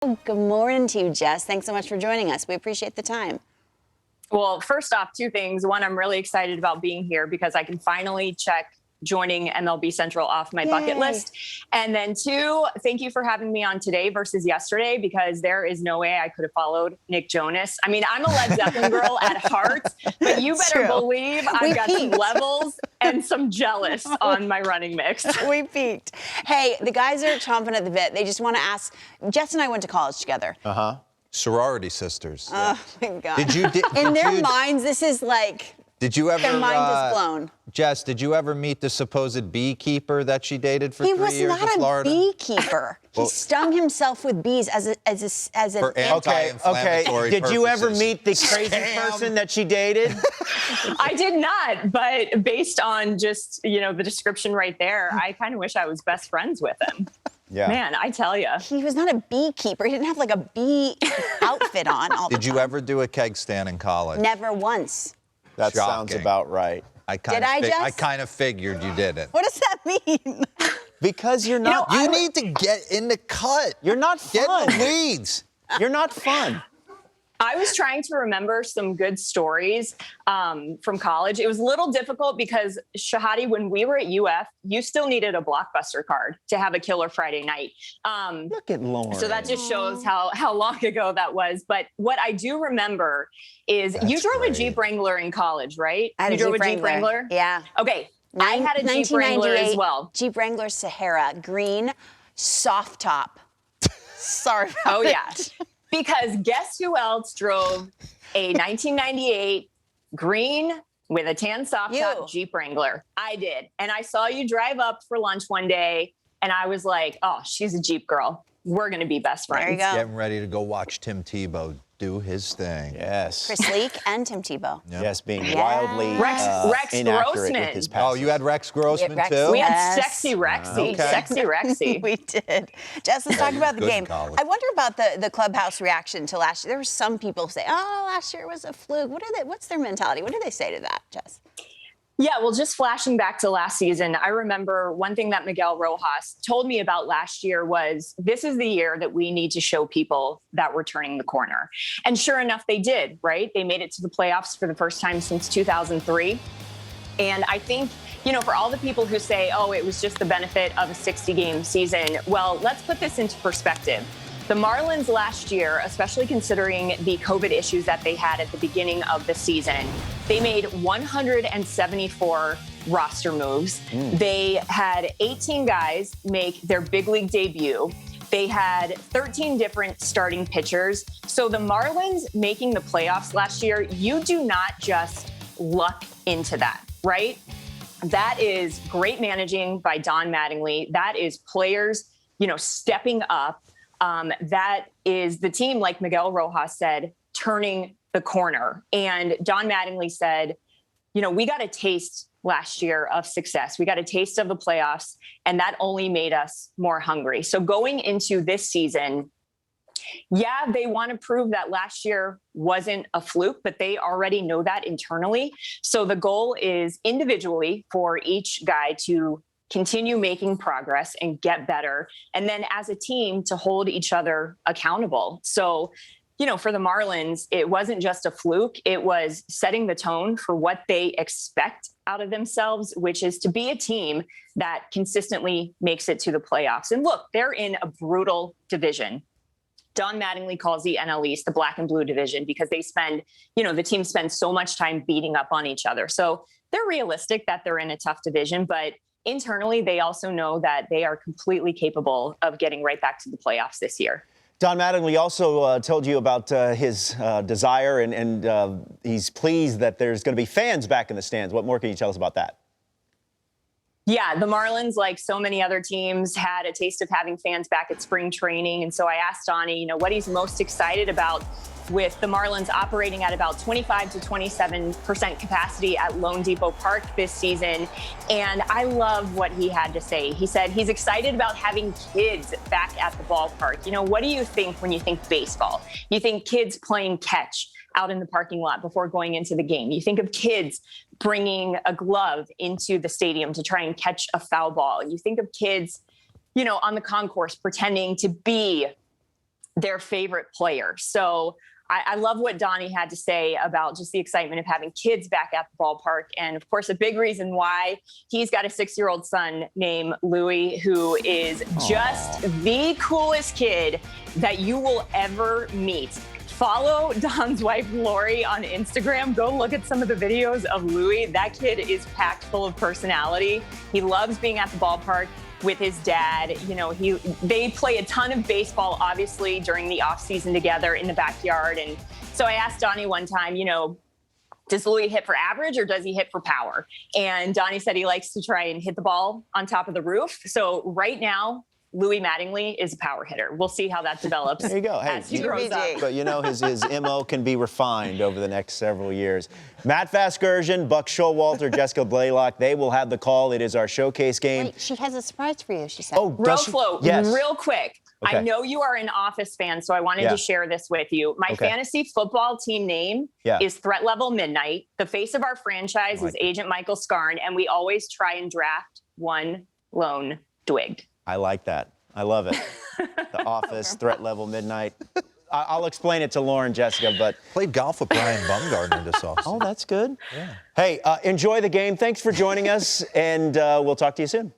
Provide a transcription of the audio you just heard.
Good morning to you, Jess. Thanks so much for joining us. We appreciate the time. Well, first off, two things. One, I'm really excited about being here because I can finally check joining MLB Central off my bucket list. And then two, thank you for having me on today versus yesterday, because there is no way I could have followed Nick Jonas. I mean, I'm a Led Zeppelin girl at heart, but you better believe I've got some levels and some jealous on my running mix. We peaked. Hey, the guys are chomping at the bit. They just want to ask, Jess and I went to college together. Sorority sisters. Oh my God. In their minds, this is like, did you ever, their mind is blown. Jess, did you ever meet the supposed beekeeper that she dated for 3 years in Florida? He was not a beekeeper. He stung himself with bees as an for anti-inflammatory Did you ever purposes. meet the crazy person that she dated? I did not, but based on just, the description right there, I kind of wish I was best friends with him. Yeah. Man, I tell you. He was not a beekeeper. He didn't have like a bee outfit on all the time. Did you ever do a keg stand in college? Never once. That sounds about right. I kind of figured you didn't. What does that mean? Because you're not. You need to get in the cut. You're not fun. Get in the weeds. You're not fun. I was trying to remember some good stories from college. It was a little difficult because, Shahadi, when we were at UF, you still needed a Blockbuster card to have a killer Friday night. Look at Lauren. So that just shows how long ago that was. But what I do remember is you drove a Jeep Wrangler in college, right? I had you drove a Jeep Wrangler? Yeah. Okay. I had a Jeep Wrangler as well. Jeep Wrangler Sahara, green, soft top. Sorry about it. Because guess who else drove a 1998 green with a tan soft top Jeep Wrangler? I did. And I saw you drive up for lunch one day, and I was like, oh, she's a Jeep girl. We're going to be best friends. There you go. Getting ready to go watch Tim Tebow do his thing. Yes. Chris Leak and Tim Tebow. Yep. Yes, being wildly Rex inaccurate Grossman. with his passing. Oh, you had Rex Grossman too? We had Sexy Rexy. Okay. Sexy Rexy. We did. Jess, let's talk about the game. College. I wonder about the clubhouse reaction to last year. There were some people who say, oh, last year was a fluke. What's their mentality? What do they say to that, Jess? Yeah, well, just flashing back to last season, I remember one thing that Miguel Rojas told me about last year was, this is the year that we need to show people that we're turning the corner. And sure enough, they did, right? They made it to the playoffs for the first time since 2003. And I think, for all the people who say, oh, it was just the benefit of a 60-game season, well, let's put this into perspective. The Marlins last year, especially considering the COVID issues that they had at the beginning of the season, they made 174 roster moves. They had 18 guys make their big league debut. They had 13 different starting pitchers. So the Marlins making the playoffs last year, you do not just luck into that, right? That is great managing by Don Mattingly. That is players, stepping up. That is the team, like Miguel Rojas said, turning the corner. And Don Mattingly said, we got a taste last year of success. We got a taste of the playoffs, and that only made us more hungry. So going into this season, they want to prove that last year wasn't a fluke, but they already know that internally. So the goal is individually for each guy to continue making progress and get better. And then as a team to hold each other accountable. So, for the Marlins, it wasn't just a fluke. It was setting the tone for what they expect out of themselves, which is to be a team that consistently makes it to the playoffs. And look, they're in a brutal division. Don Mattingly calls the NL East the black and blue division because they spend, the team spends so much time beating up on each other. So they're realistic that they're in a tough division, but internally, they also know that they are completely capable of getting right back to the playoffs this year. Don Mattingly also told you about his desire, and he's pleased that there's going to be fans back in the stands. What more can you tell us about that? Yeah, the Marlins, like so many other teams, had a taste of having fans back at spring training. And so I asked Donnie, what he's most excited about with the Marlins operating at about 25 to 27% capacity at Lone Depot Park this season. And I love what he had to say. He said he's excited about having kids back at the ballpark. What do you think when you think baseball? You think kids playing catch out in the parking lot before going into the game. You think of kids bringing a glove into the stadium to try and catch a foul ball. You think of kids, on the concourse pretending to be their favorite player. So I love what Donnie had to say about just the excitement of having kids back at the ballpark. And of course, a big reason why he's got a 6-year-old son named Louis, who is just the coolest kid that you will ever meet. Follow Don's wife, Lori, on Instagram. Go look at some of the videos of Louis. That kid is packed full of personality. He loves being at the ballpark with his dad. You know, they play a ton of baseball, obviously, during the off season together in the backyard. And so I asked Donnie one time, you know, does Louis hit for average or does he hit for power? And Donnie said he likes to try and hit the ball on top of the roof. So right now, Louis Mattingly is a power hitter. We'll see how that develops. There you go. Hey, as he grows up. but you know, his MO can be refined over the next several years. Matt Vasgersian, Buck Showalter, Jessica Blaylock, they will have the call. It is our showcase game. Wait, she has a surprise for you, she said. Oh, does she? Roflo, Yes. real quick. Okay. I know you are an Office fan, so I wanted Yeah. to share this with you. My Okay. fantasy football team name is Threat Level Midnight. The face of our franchise is Agent Michael Scarn, and we always try and draft one lone Dwigged. I like that. I love it. The Office, Threat Level Midnight. I'll explain it to Lauren, Jessica, but... Played golf with Brian Bumgarner this offseason. Oh, that's good. Yeah. Hey, enjoy the game. Thanks for joining us, and we'll talk to you soon.